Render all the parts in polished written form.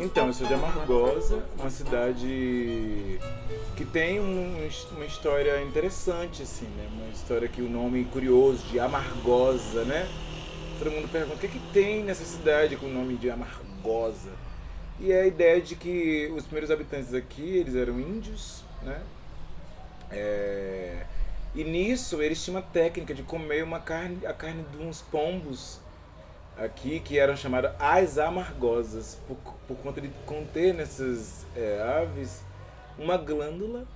Então, eu sou de Amargosa, uma cidade que tem uma história interessante, assim, né? Uma história que o nome curioso de Amargosa, né? Todo mundo pergunta o que tem nessa cidade com o nome de Amargosa. E é a ideia de que os primeiros habitantes aqui, eles eram índios, né? É, E nisso eles tinham uma técnica de comer a carne de uns pombos aqui que eram chamadas as amargosas, por conta de conter nessas aves uma glândula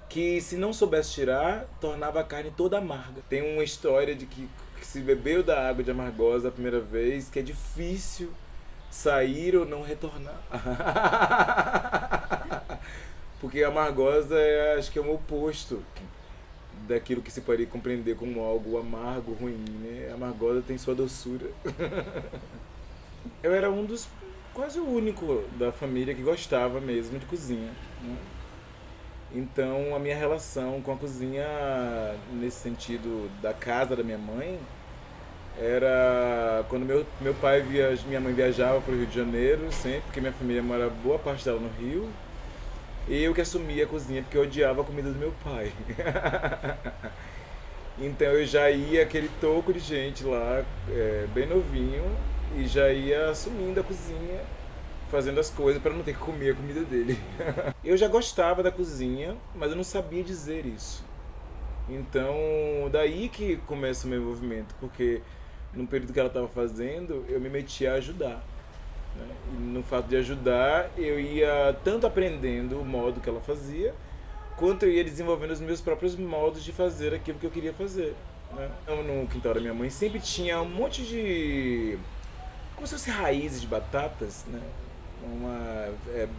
que, se não soubesse tirar, tornava a carne toda amarga. Tem uma história de que se bebeu da água de amargosa a primeira vez, que é difícil sair ou não retornar. Porque a amargosa acho que é um oposto daquilo que se pode compreender como algo amargo, ruim, né? A amargosa tem sua doçura. Eu era quase o único da família que gostava mesmo de cozinha, né? Então a minha relação com a cozinha, nesse sentido da casa da minha mãe, era quando minha mãe viajava para o Rio de Janeiro, sempre, porque minha família mora boa parte dela no Rio, e eu que assumia a cozinha porque eu odiava a comida do meu pai. Então eu já ia aquele toco de gente lá, bem novinho, e já ia assumindo a cozinha, fazendo as coisas para não ter que comer a comida dele. Eu já gostava da cozinha, mas eu não sabia dizer isso. Então, daí que começa o meu envolvimento, porque no período que ela estava fazendo, eu me metia a ajudar, né? E no fato de ajudar, eu ia tanto aprendendo o modo que ela fazia, quanto eu ia desenvolvendo os meus próprios modos de fazer aquilo que eu queria fazer, né? Então, no quintal da minha mãe sempre tinha um monte de, como se fosse raízes de batatas, né?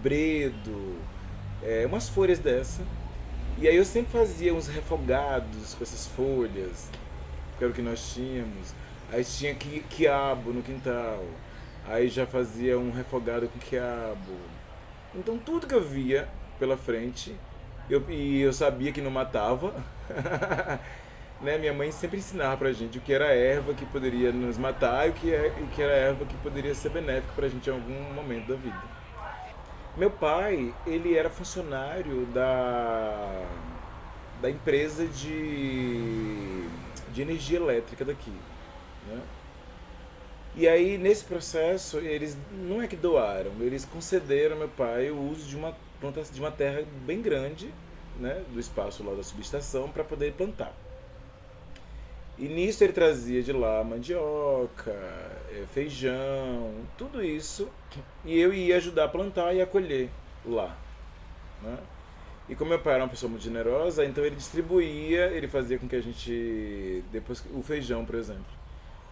Bredo, umas folhas dessa. E aí eu sempre fazia uns refogados com essas folhas, que era o que nós tínhamos. Aí tinha quiabo no quintal. Aí já fazia um refogado com quiabo. Então tudo que eu via pela frente, e eu sabia que não matava. Né? Minha mãe sempre ensinava pra gente o que era erva que poderia nos matar e o que era erva que poderia ser benéfico pra gente em algum momento da vida. Meu pai, ele era funcionário da empresa de energia elétrica daqui, né? E aí, nesse processo, eles não é que doaram, eles concederam ao meu pai o uso de uma terra bem grande, né, do espaço lá da subestação, para poder plantar. E nisso ele trazia de lá mandioca, feijão, tudo isso. E eu ia ajudar a plantar e a colher lá, né? E como meu pai era uma pessoa muito generosa, então ele distribuía, ele fazia com que a gente, depois o feijão, por exemplo,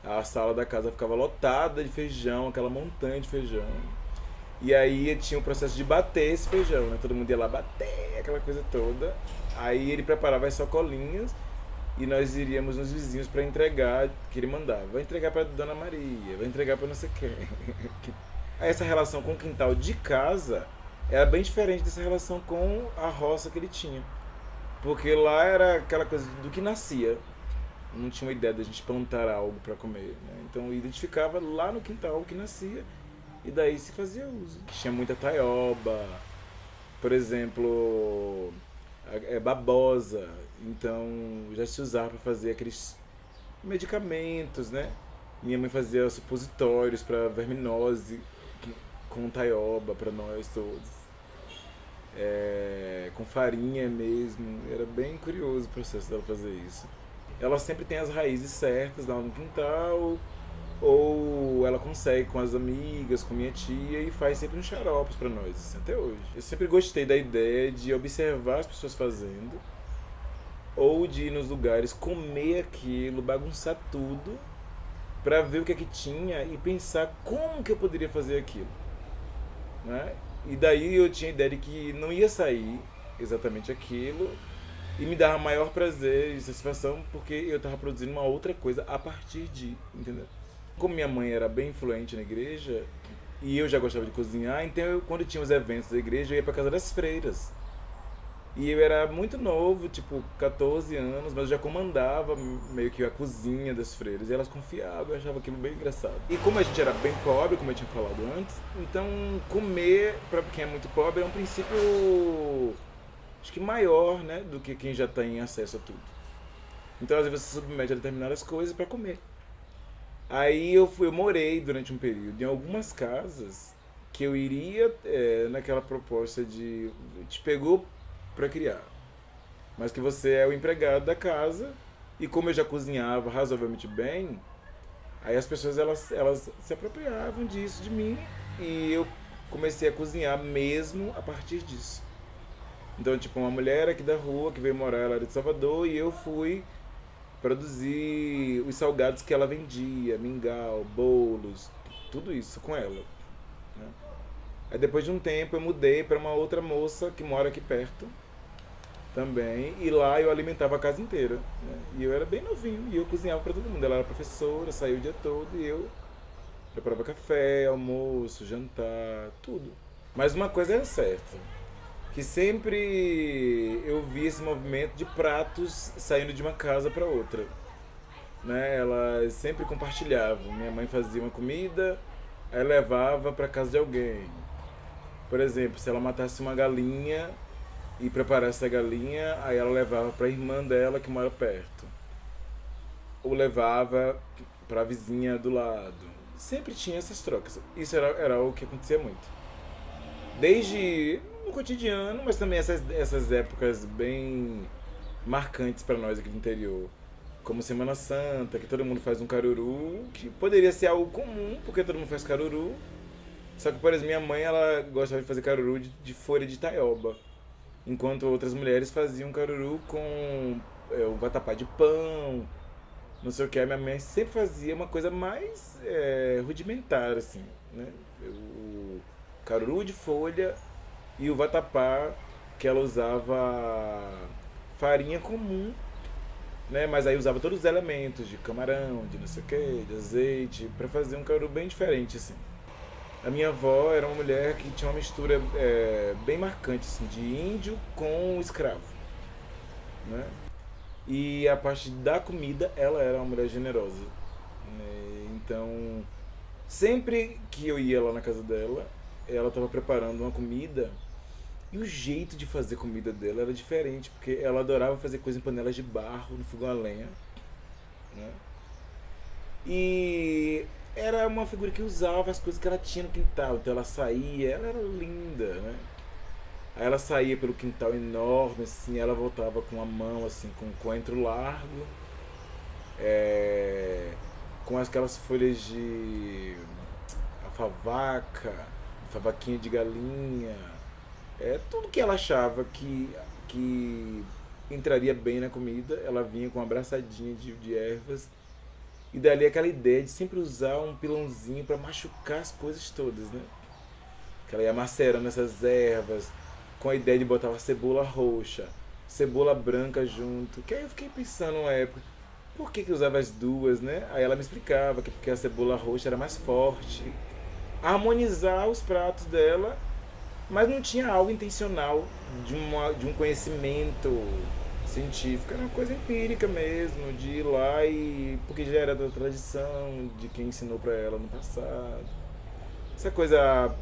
a sala da casa ficava lotada de feijão, aquela montanha de feijão. E aí tinha o processo de bater esse feijão, né? Todo mundo ia lá bater, aquela coisa toda. Aí ele preparava as sacolinhas e nós iríamos nos vizinhos para entregar, que ele mandava. Vai entregar para Dona Maria, vai entregar para não sei quem. Essa relação com o quintal de casa era bem diferente dessa relação com a roça que ele tinha. Porque lá era aquela coisa do que nascia. Não tinha uma ideia de a gente plantar algo para comer, né? Então eu identificava lá no quintal o que nascia e daí se fazia uso. Tinha muita taioba, por exemplo, babosa. Então já se usava para fazer aqueles medicamentos, né? Minha mãe fazia supositórios para verminose com taioba para nós todos. Com farinha mesmo. Era bem curioso o processo dela fazer isso. Ela sempre tem as raízes certas lá no quintal, ou ela consegue com as amigas, com minha tia, e faz sempre uns xaropes pra nós, assim, até hoje. Eu sempre gostei da ideia de observar as pessoas fazendo, ou de ir nos lugares, comer aquilo, bagunçar tudo, pra ver o que é que tinha e pensar como que eu poderia fazer aquilo, né? E daí eu tinha a ideia de que não ia sair exatamente aquilo, e me dava maior prazer e satisfação porque eu estava produzindo uma outra coisa a partir de, entendeu? Como minha mãe era bem influente na igreja e eu já gostava de cozinhar, então quando tinha os eventos da igreja eu ia para casa das freiras. E eu era muito novo, tipo 14 anos, mas eu já comandava meio que a cozinha das freiras. E elas confiavam, eu achava aquilo bem engraçado. E como a gente era bem pobre, como eu tinha falado antes, então comer, para quem é muito pobre, é um princípio, acho que maior, né, do que quem já tem acesso a tudo. Então às vezes você se submete a determinadas coisas para comer. Aí eu morei durante um período em algumas casas que eu iria naquela proposta de te pegou para criar, mas que você é o empregado da casa e como eu já cozinhava razoavelmente bem, aí as pessoas elas se apropriavam disso de mim e eu comecei a cozinhar mesmo a partir disso. Então, tipo, uma mulher aqui da rua que veio morar, ela era de Salvador e eu fui produzir os salgados que ela vendia, mingau, bolos, tudo isso com ela, né? Aí depois de um tempo eu mudei para uma outra moça que mora aqui perto também, e lá eu alimentava a casa inteira, né? E eu era bem novinho e eu cozinhava para todo mundo. Ela era professora, saía o dia todo e eu preparava café, almoço, jantar, tudo. Mas uma coisa era certa, que sempre eu vi esse movimento de pratos saindo de uma casa para outra, né? Elas sempre compartilhavam. Minha mãe fazia uma comida, aí levava para casa de alguém. Por exemplo, se ela matasse uma galinha e preparasse a galinha, aí ela levava para a irmã dela que mora perto, ou levava para a vizinha do lado. Sempre tinha essas trocas. Isso era o que acontecia muito. Desde no cotidiano, mas também essas épocas bem marcantes para nós aqui do interior, como Semana Santa, que todo mundo faz um caruru, que poderia ser algo comum, porque todo mundo faz caruru. Só que, por exemplo, minha mãe, ela gostava de fazer caruru de folha de taioba, enquanto outras mulheres faziam caruru com o vatapá de pão, não sei o que. A minha mãe sempre fazia uma coisa mais rudimentar, assim, né? O caruru de folha e o vatapá, que ela usava farinha comum, né? Mas aí usava todos os elementos de camarão, de não sei o que, de azeite, para fazer um caruru bem diferente, assim. A minha avó era uma mulher que tinha uma mistura bem marcante, assim, de índio com escravo, né? E a parte da comida, ela era uma mulher generosa, né? Então, sempre que eu ia lá na casa dela, ela estava preparando uma comida e o jeito de fazer comida dela era diferente, porque ela adorava fazer coisa em panelas de barro, no fogão a lenha, né? E era uma figura que usava as coisas que ela tinha no quintal. Então ela saía, ela era linda, né? Aí ela saía pelo quintal enorme, assim, ela voltava com a mão, assim, com o coentro largo, é, com aquelas folhas de alfavaca, favaquinha de galinha, tudo que ela achava que entraria bem na comida, ela vinha com uma abraçadinha de ervas. E dali aquela ideia de sempre usar um pilãozinho para machucar as coisas todas, né? Que ela ia macerando essas ervas, com a ideia de botar uma cebola roxa, cebola branca junto. Que aí eu fiquei pensando uma época, por que usava as duas, né? Aí ela me explicava que porque a cebola roxa era mais forte. Harmonizar os pratos dela, mas não tinha algo intencional de um conhecimento científico, era uma coisa empírica mesmo, de ir lá e. Porque já era da tradição, de quem ensinou pra ela no passado. Essa coisa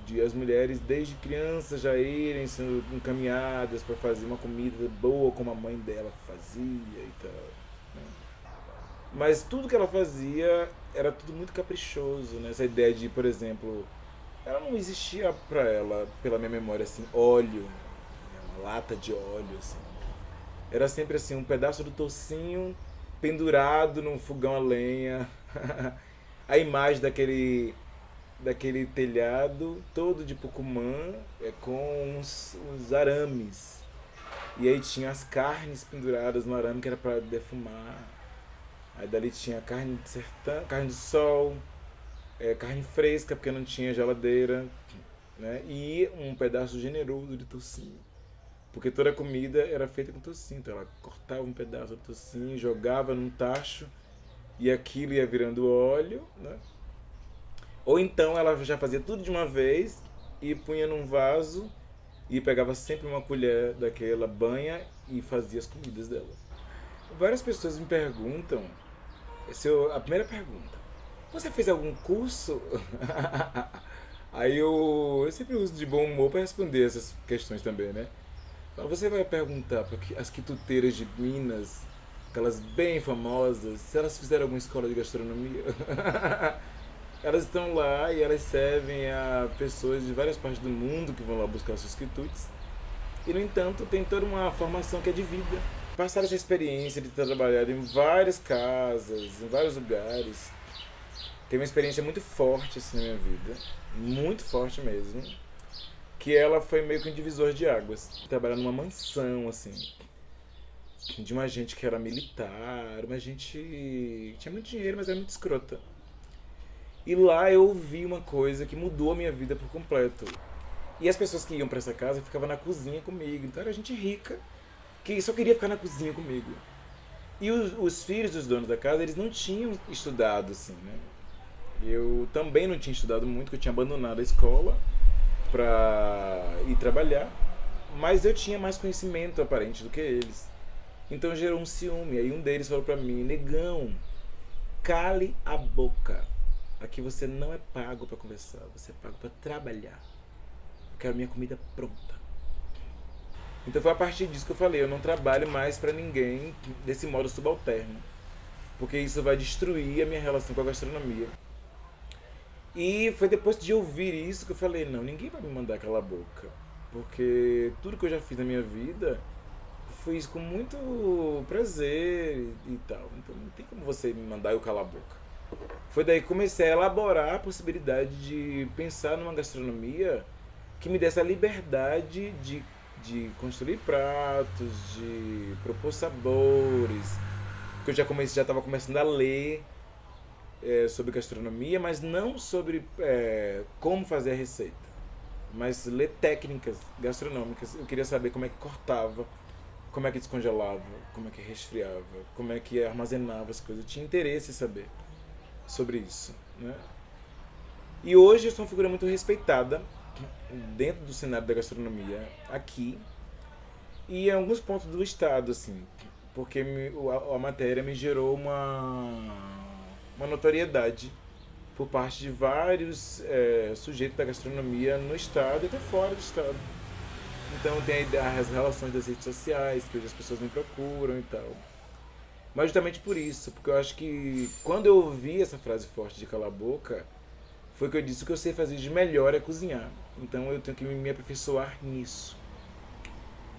de as mulheres desde criança já irem sendo encaminhadas para fazer uma comida boa como a mãe dela fazia e tal, né? Mas tudo que ela fazia era tudo muito caprichoso, né? Essa ideia de, por exemplo, ela não existia pra ela, pela minha memória, assim, óleo, né? Uma lata de óleo, assim. Era sempre assim, um pedaço do toucinho pendurado num fogão a lenha. A imagem daquele telhado todo de Pucumã, com uns arames. E aí tinha as carnes penduradas no arame que era para defumar. Aí dali tinha carne de sertão, carne de sol, carne fresca porque não tinha geladeira, né? E um pedaço generoso de toucinho. Porque toda a comida era feita com toucinho. Então ela cortava um pedaço do toucinho, jogava num tacho e aquilo ia virando óleo, né? Ou então ela já fazia tudo de uma vez e punha num vaso e pegava sempre uma colher daquela banha e fazia as comidas dela. Várias pessoas me perguntam, a primeira pergunta, você fez algum curso? Aí eu sempre uso de bom humor para responder essas questões também, né? Então, você vai perguntar para as quituteiras de Minas, aquelas bem famosas, se elas fizeram alguma escola de gastronomia. Elas estão lá e elas servem a pessoas de várias partes do mundo que vão lá buscar seus quitutes. E, no entanto, tem toda uma formação que é de vida. Passar essa experiência de ter trabalhado em várias casas, em vários lugares, tem uma experiência muito forte assim na minha vida, muito forte mesmo, que ela foi meio que um divisor de águas. Trabalhar numa mansão, assim, de uma gente que era militar, uma gente que tinha muito dinheiro, mas era muito escrota. E lá eu ouvi uma coisa que mudou a minha vida por completo. E as pessoas que iam pra essa casa ficavam na cozinha comigo. Então era gente rica que só queria ficar na cozinha comigo. E os filhos dos donos da casa, eles não tinham estudado assim, né? Eu também não tinha estudado muito, porque eu tinha abandonado a escola pra ir trabalhar. Mas eu tinha mais conhecimento aparente do que eles. Então gerou um ciúme. Aí um deles falou pra mim: negão, cale a boca. Aqui você não é pago pra conversar, você é pago pra trabalhar. Eu quero minha comida pronta. Então foi a partir disso que eu falei: eu não trabalho mais pra ninguém desse modo subalterno, porque isso vai destruir a minha relação com a gastronomia. E foi depois de ouvir isso que eu falei: não, ninguém vai me mandar calar a boca, porque tudo que eu já fiz na minha vida fiz com muito prazer e tal. Então não tem como você me mandar eu calar a boca. Foi daí que comecei a elaborar a possibilidade de pensar numa gastronomia que me desse a liberdade de construir pratos, de propor sabores. Que eu já estava começando a ler sobre gastronomia, mas não sobre como fazer a receita, mas ler técnicas gastronômicas. Eu queria saber como é que cortava, como é que descongelava, como é que resfriava, como é que armazenava as coisas. Eu tinha interesse em saber sobre isso, né? E hoje eu sou uma figura muito respeitada dentro do cenário da gastronomia aqui e em alguns pontos do estado, assim, porque a matéria me gerou uma notoriedade por parte de vários sujeitos da gastronomia no estado e até fora do estado. Então tem as relações das redes sociais, que hoje as pessoas me procuram e tal. Mas justamente por isso, porque eu acho que quando eu ouvi essa frase forte de calar a boca, foi que eu disse: o que eu sei fazer de melhor é cozinhar. Então eu tenho que me aperfeiçoar nisso.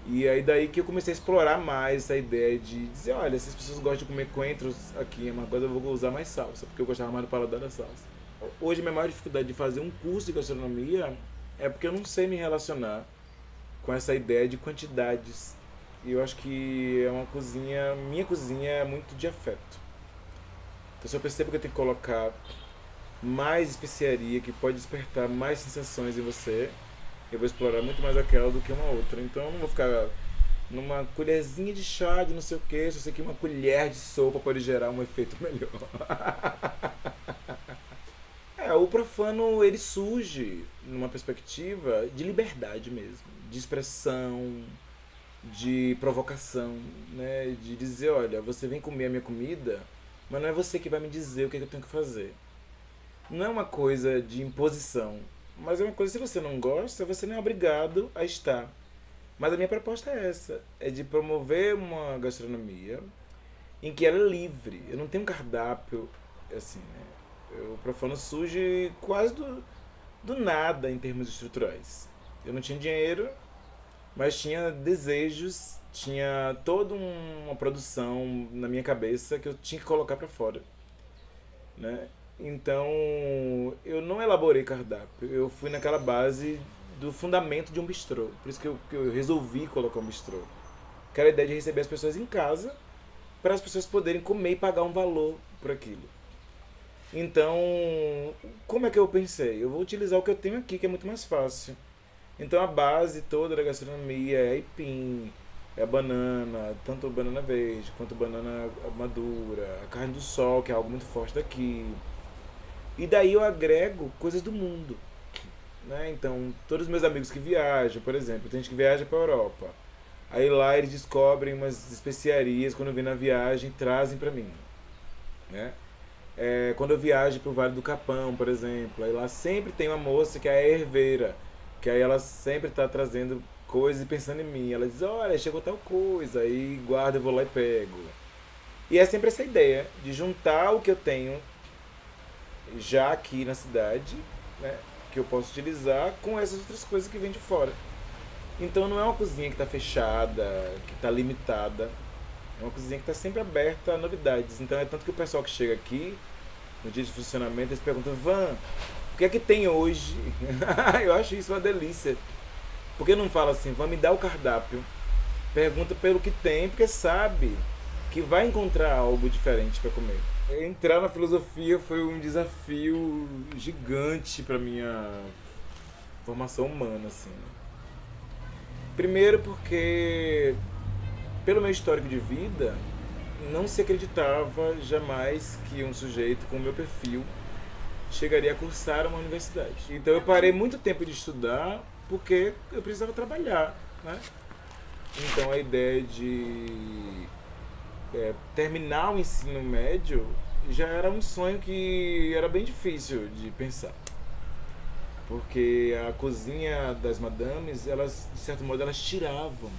E aí daí que eu comecei a explorar mais essa ideia de dizer: olha, se as pessoas gostam de comer coentros aqui em Alagoas, eu vou usar mais salsa, porque eu gostava mais do paladar da salsa. Hoje a minha maior dificuldade de fazer um curso de gastronomia é porque eu não sei me relacionar com essa ideia de quantidades. E eu acho que é uma cozinha, minha cozinha é muito de afeto. Então se eu percebo que eu tenho que colocar mais especiaria, que pode despertar mais sensações em você, eu vou explorar muito mais aquela do que uma outra. Então eu não vou ficar numa colherzinha de chá de não sei o que, só sei que uma colher de sopa pode gerar um efeito melhor. O profano ele surge numa perspectiva de liberdade mesmo, de expressão, de provocação, né? De dizer: olha, você vem comer a minha comida, mas não é você que vai me dizer o que eu tenho que fazer. Não é uma coisa de imposição, mas é uma coisa: se você não gosta, você não é obrigado a estar. Mas a minha proposta é essa: é de promover uma gastronomia em que ela é livre. Eu não tenho um cardápio assim, né? O profano surge quase do nada em termos estruturais. Eu não tinha dinheiro, mas tinha desejos, tinha toda uma produção na minha cabeça que eu tinha que colocar para fora, né? Então eu não elaborei cardápio, eu fui naquela base do fundamento de um bistrô. Por isso que eu resolvi colocar um bistrô. Que era a ideia de receber as pessoas em casa, para as pessoas poderem comer e pagar um valor por aquilo. Então, como é que eu pensei? Eu vou utilizar o que eu tenho aqui, que é muito mais fácil. Então a base toda da gastronomia é aipim, é a banana, tanto a banana verde quanto a banana madura, a carne do sol, que é algo muito forte daqui. E daí eu agrego coisas do mundo, né? Então, todos os meus amigos que viajam, por exemplo, tem gente que viaja para a Europa. Aí lá eles descobrem umas especiarias quando vem na viagem, trazem para mim, né? Quando eu viajo pro Vale do Capão, por exemplo, aí lá sempre tem uma moça que é a herveira, que aí ela sempre tá trazendo coisas e pensando em mim. Ela diz, olha, chegou tal coisa, aí guarda, eu vou lá e pego. E é sempre essa ideia de juntar o que eu tenho já aqui na cidade, né, que eu posso utilizar com essas outras coisas que vêm de fora. Então não é uma cozinha que está fechada, que está limitada. É uma cozinha que está sempre aberta a novidades. Então é tanto que o pessoal que chega aqui, no dia de funcionamento, eles perguntam, Van, o que é que tem hoje? Eu acho isso uma delícia. Porque não fala assim, Van, me dá o cardápio. Pergunta pelo que tem, porque sabe que vai encontrar algo diferente para comer. Entrar na filosofia foi um desafio gigante para minha formação humana, assim. Primeiro porque, pelo meu histórico de vida, não se acreditava jamais que um sujeito com o meu perfil chegaria a cursar uma universidade. Então eu parei muito tempo de estudar porque eu precisava trabalhar, né? Então a ideia de terminar o ensino médio já era um sonho que era bem difícil de pensar. Porque a cozinha das madames, elas, de certo modo, elas tiravam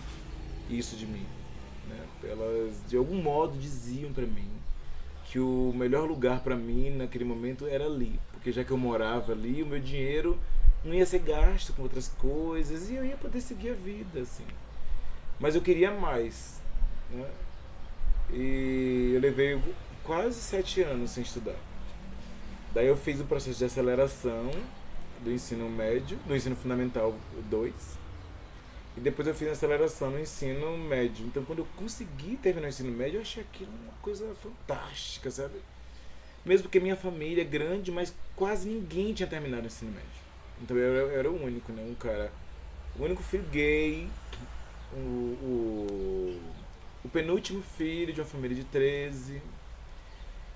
isso de mim, né? Elas, de algum modo, diziam para mim que o melhor lugar para mim naquele momento era ali. Porque já que eu morava ali, o meu dinheiro não ia ser gasto com outras coisas e eu ia poder seguir a vida, assim. Mas eu queria mais, né? E eu levei quase 7 anos sem estudar. Daí eu fiz o processo de aceleração do ensino médio, do ensino fundamental 2. E depois eu fiz a aceleração no ensino médio. Então quando eu consegui terminar o ensino médio, eu achei aquilo uma coisa fantástica, sabe? Mesmo porque minha família é grande, mas quase ninguém tinha terminado o ensino médio. Então eu era o único, né? O único filho gay, o penúltimo filho de uma família de 13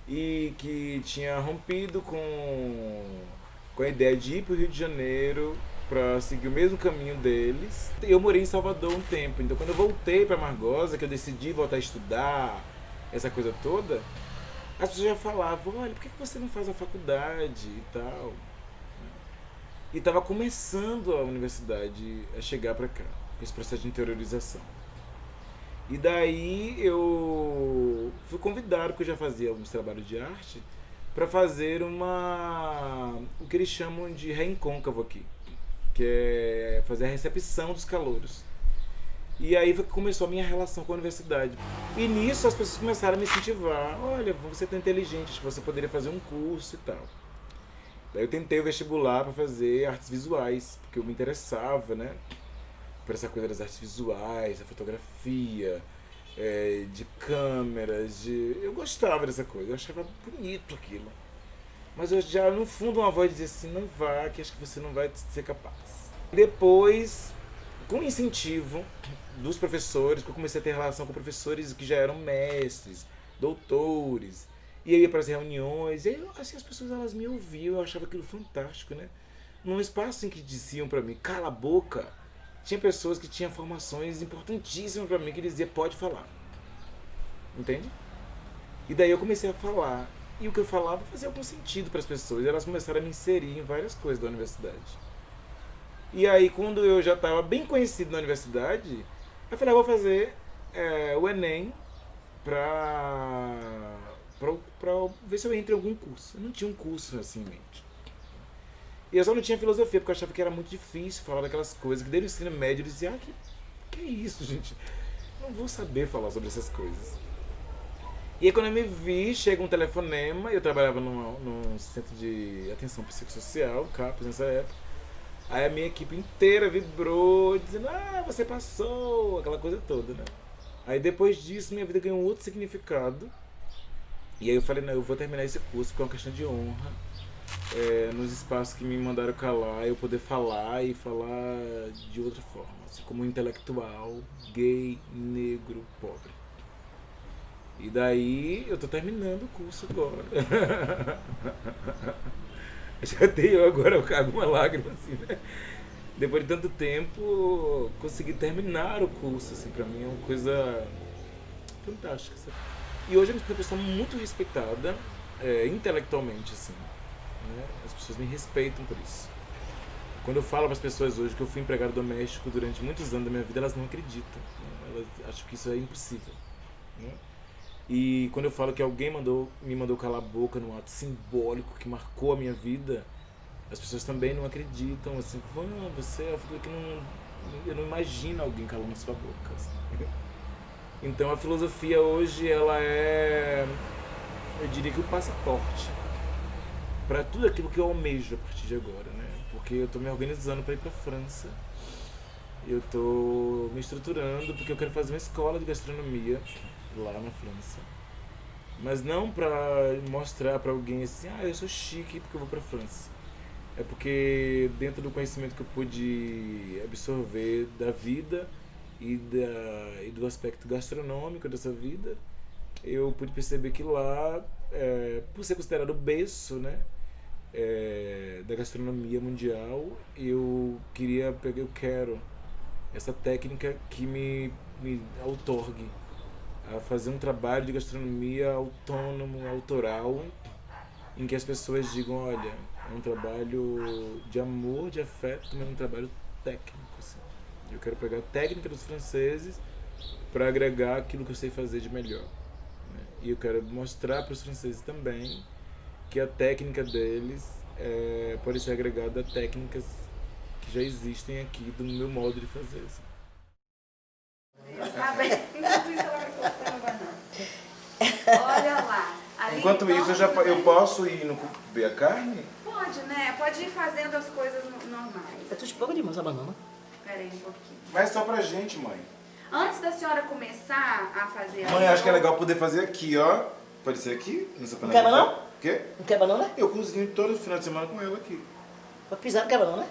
e que tinha rompido com a ideia de ir para o Rio de Janeiro para seguir o mesmo caminho deles. Eu morei em Salvador um tempo, então quando eu voltei para Margosa, que eu decidi voltar a estudar, essa coisa toda, as pessoas já falavam, olha, por que você não faz a faculdade e tal? E estava começando a universidade a chegar para cá, esse processo de interiorização. E daí eu fui convidado, porque eu já fazia alguns trabalhos de arte, para fazer o que eles chamam de reencôncavo aqui, que é fazer a recepção dos calouros. E aí foi que começou a minha relação com a universidade. E nisso as pessoas começaram a me incentivar, olha, você é tão inteligente, acho que você poderia fazer um curso e tal. Daí eu tentei o vestibular para fazer artes visuais, porque eu me interessava, né? Por essa coisa das artes visuais, da fotografia, de câmeras, eu gostava dessa coisa, eu achava bonito aquilo. Mas eu já, no fundo, uma voz dizia assim, não vá, que acho que você não vai ser capaz. Depois, com incentivo dos professores, porque eu comecei a ter relação com professores que já eram mestres, doutores, e eu ia para as reuniões, e aí, assim, as pessoas elas me ouviam, eu achava aquilo fantástico, né? Num espaço em que diziam para mim, cala a boca, tinha pessoas que tinham formações importantíssimas para mim que diziam, pode falar. Entende? E daí eu comecei a falar. E o que eu falava fazia algum sentido para as pessoas. E elas começaram a me inserir em várias coisas da universidade. E aí, quando eu já estava bem conhecido na universidade, eu falei, vou fazer o Enem para ver se eu entro em algum curso. Eu não tinha um curso assim em mente. E eu só não tinha filosofia, porque eu achava que era muito difícil falar daquelas coisas. Que desde o ensino médio eu dizia, que é isso, gente? Não vou saber falar sobre essas coisas. E aí quando eu me vi, chega um telefonema, eu trabalhava num centro de atenção psicossocial, CAPES, nessa época. Aí a minha equipe inteira vibrou, dizendo, você passou, aquela coisa toda, né? Aí depois disso, minha vida ganhou um outro significado. E aí eu falei, não, eu vou terminar esse curso, porque é uma questão de honra. Nos espaços que me mandaram calar, eu poder falar e falar de outra forma, assim, como um intelectual, gay, negro, pobre. E daí eu tô terminando o curso agora. Já tenho agora, eu cago uma lágrima, assim, né? Depois de tanto tempo, consegui terminar o curso, assim, pra mim é uma coisa fantástica, sabe? E hoje eu sou uma pessoa muito respeitada, intelectualmente, assim, né? As pessoas me respeitam por isso. Quando eu falo para as pessoas hoje que eu fui empregado doméstico durante muitos anos da minha vida, elas não acreditam, né? Elas acham que isso é impossível, né? E quando eu falo que alguém me mandou calar a boca num ato simbólico que marcou a minha vida, as pessoas também não acreditam, assim, você é aquilo que não, eu não imagino alguém calando sua boca, assim. Então a filosofia hoje, ela é, eu diria que o passaporte para tudo aquilo que eu almejo a partir de agora, né? Porque eu tô me organizando para ir para França. Eu tô me estruturando porque eu quero fazer uma escola de gastronomia lá na França. Mas não para mostrar para alguém assim, eu sou chique porque eu vou para França. É porque dentro do conhecimento que eu pude absorver da vida e do aspecto gastronômico dessa vida, eu pude perceber que lá, por ser considerado o berço, né, da gastronomia mundial, eu quero essa técnica que me outorgue a fazer um trabalho de gastronomia autônomo, autoral, em que as pessoas digam, olha, é um trabalho de amor, de afeto, mas é um trabalho técnico, assim. Eu quero pegar a técnica dos franceses para agregar aquilo que eu sei fazer de melhor, né? E eu quero mostrar para os franceses também que a técnica deles pode ser agregada a técnicas que já existem aqui do meu modo de fazer, assim. Tá bem. Enquanto isso, ela vai cortando a banana. Olha lá. Ali Enquanto isso, eu posso ir no ver a carne? Pode, né? Pode ir fazendo as coisas normais. Eu tô de pouco demais a banana. Espera aí um pouquinho. Mas só pra gente, mãe. Antes da senhora começar a fazer... Mãe, acho que é legal poder fazer aqui, ó. Pode ser aqui? Nessa Não quer banana? O quê? Não quer banana? Eu cozinho todo final de semana com ela aqui. Pra pisar não quer banana?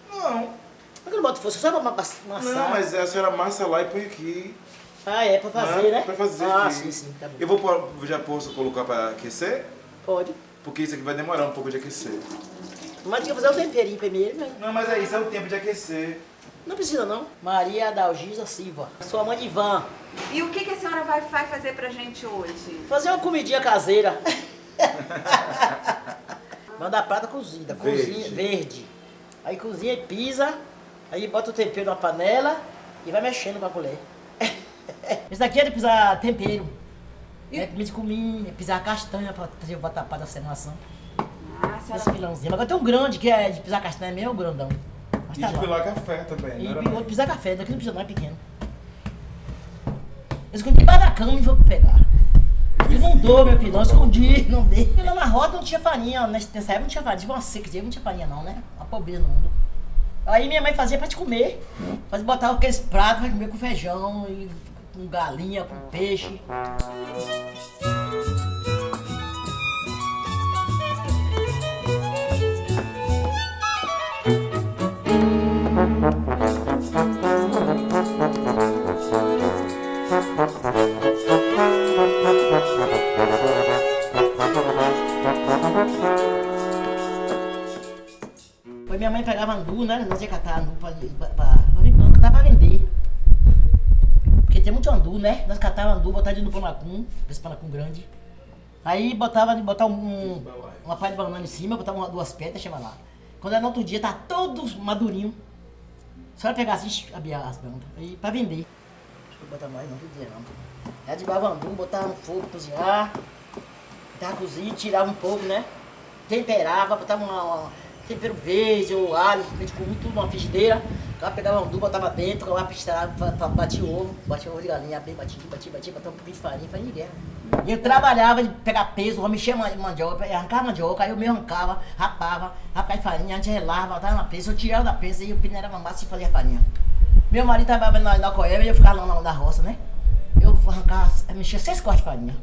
Não. Por que não bota força? Só pra amassar. Não, mas a senhora amassa lá e põe aqui. Ah, é pra fazer, né? Pra fazer ah, aqui. sim, tá bom. Eu já posso colocar pra aquecer? Pode. Porque isso aqui vai demorar um pouco de aquecer. Mas tinha que fazer o temperinho primeiro, né? Não, mas isso é o tempo de aquecer. Não precisa, não. Maria Dalgisa Silva. Sua mãe de Ivan. E o que a senhora vai fazer pra gente hoje? Fazer uma comidinha caseira. Manda a prata cozida. Verde. Cozinha verde. Aí cozinha e pisa. Aí bota o tempero na panela e vai mexendo com a colher. Esse daqui é de pisar tempero. É pimenta de cominho, é pisar castanha pra fazer o vatapá da Semana Santa. Ah, Esse senhora... filãozinho. Agora tem um grande que é de pisar castanha mesmo, grandão. Mas E tá de bom. pilar café também, E não era outro não? pisar café, daqui não precisa não, é pequeno. Eu escondi debaixo da cama e vou pegar. Eu não dou, meu filho, não escondi, não dei. Lá na roda não tinha farinha, nessa época não tinha farinha. Tive uma seca, não tinha farinha não, né? Uma pobreza no mundo. Aí minha mãe fazia pra te comer. Botava aqueles pratos pra comer com feijão, e com galinha, com peixe. Aí minha mãe pegava andu, né? Nós ia catar andu pra vender. Porque tem muito andu, né? Nós catávamos andu, botava no panacum, esse panacum grande. Aí botava uma palha de banana em cima, botava duas pedras, chama lá. Quando era no outro dia, tá todo madurinho. Só pegar assim, abrir as bananas. Aí pra vender. Deixa eu botar mais, não, todo dia não. Aí derrubava andu, botava no fogo, cozinhar. Botava cozinha, tirava um pouco, né? Temperava, botava tempero verde, ou alho, pimenta com tudo numa frigideira. Ela pegava um andu, botava dentro, ela batia o ovo de galinha, abria, batia, botava um pouquinho de farinha de guerra. E eu trabalhava de pegar peso, mexia mandioca, arrancava mandioca, aí eu me arrancava, rapava de farinha, a gente relava, botava na prensa, eu tirava da prensa e eu peneirava a massa e fazia farinha. Meu marido trabalhava na Coeba e eu ficava lá na roça, né? Eu arrancava, mexia 6 cortes de farinha.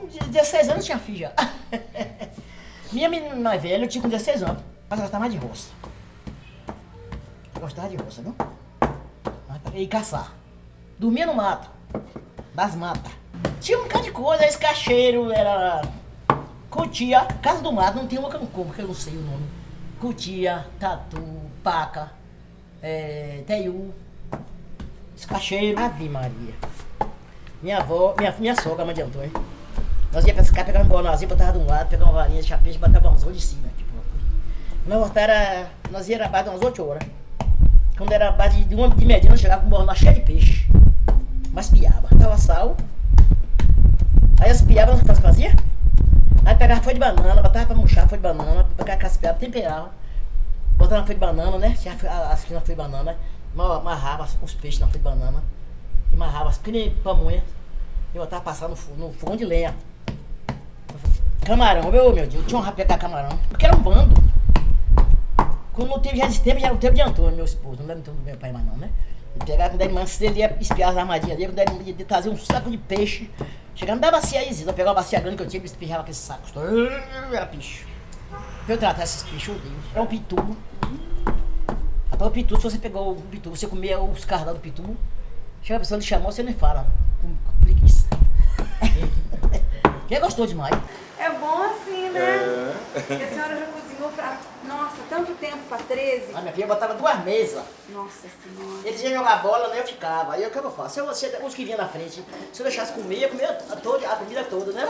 De 16 anos eu tinha filho já. Minha menina mais velha, eu tinha com 16 anos, mas ela gostava mais de roça. Eu gostava de roça, viu? E caçar. Dormia no mato, das matas. Tinha um bocado de coisa, esse cacheiro, era Cutia, Casa do Mato, não tem uma que eu não como, que eu não sei o nome. Cutia, tatu, paca, teiu, escacheiro. Ave Maria. Minha avó, minha sogra, mãe de Antônio. Nós ia pescar, pegava um bonozinho, botava de um lado, pegava uma varinha de chapéu e botava um anzol de cima. Tipo, nós voltava, nós ia na base de umas 8 horas. Quando era a base de 1 de medida, nós chegava com um bornal cheio de peixe. Mas piaba, tava sal. Aí as piabas, nós fazia? Aí pegava folha de banana, botava pra murchar folha de banana, pegava aquelas piabas, temperava. Botava na folha de banana, né? Tinha as folhas na folha de banana, amarrava os peixes na folha de banana. E amarrava as pequenas pamonhas. E botava passar no fogão de lenha. Camarão, meu Deus, eu tinha um rabo de pegar camarão. Porque era um bando. Quando não teve já esse tempo, já era o tempo de Antônio, meu esposo. Não era o tempo do meu pai mais não, né? Ele pegava quando ele mansia, ele ia espiar as armadilhas dele, quando ele ia trazer um saco de peixe. Chegando da bacia aí, eu pegava uma bacia grande que eu tinha e espirrava aquele saco. Era peixe. Eu tratar esses peixes, meu Deus. Era um pitu. Rapaz, o pitu, se você pegou o pitu, você comia os cardados do pitu, chega a pessoa lhe chamou, você nem fala. Com preguiça. Que gostou demais. É bom assim, né? Porque a senhora já cozinhou pra, nossa, tanto tempo, pra 13. A minha filha botava 2 mesas. Nossa Senhora. Eles iam jogar bola, né? Eu ficava. Aí o que eu faço? Os que vinham na frente, se eu deixasse comer, eu comia a comida toda, né?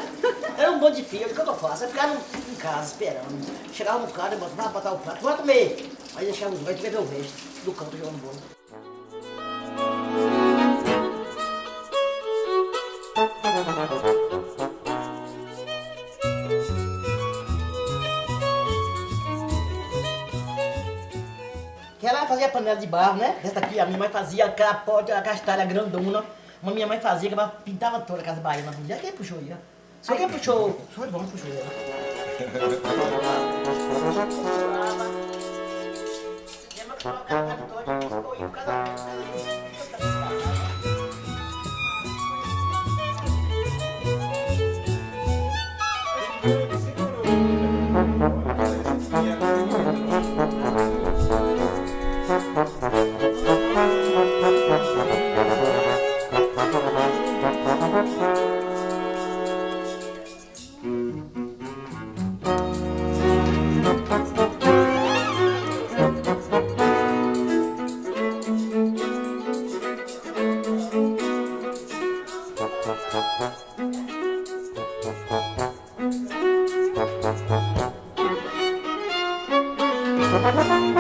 Era um monte de filho. O que eu faço? Eu ficava em casa esperando. Chegava no cara e botar o prato, vai comer. Aí deixava os dois, ver o resto do canto jogando bola. Que ela fazia panela de barro, né? Essa aqui a minha mãe fazia aquela pote, a castalha grandona. Mas minha mãe fazia, que ela pintava toda a casa baiana. Mulher, quem puxou aí, ó? Só quem puxou? Só o João puxou ela. Minha mãe puxou a casa toda, ficou aí, o casamento. Thank you.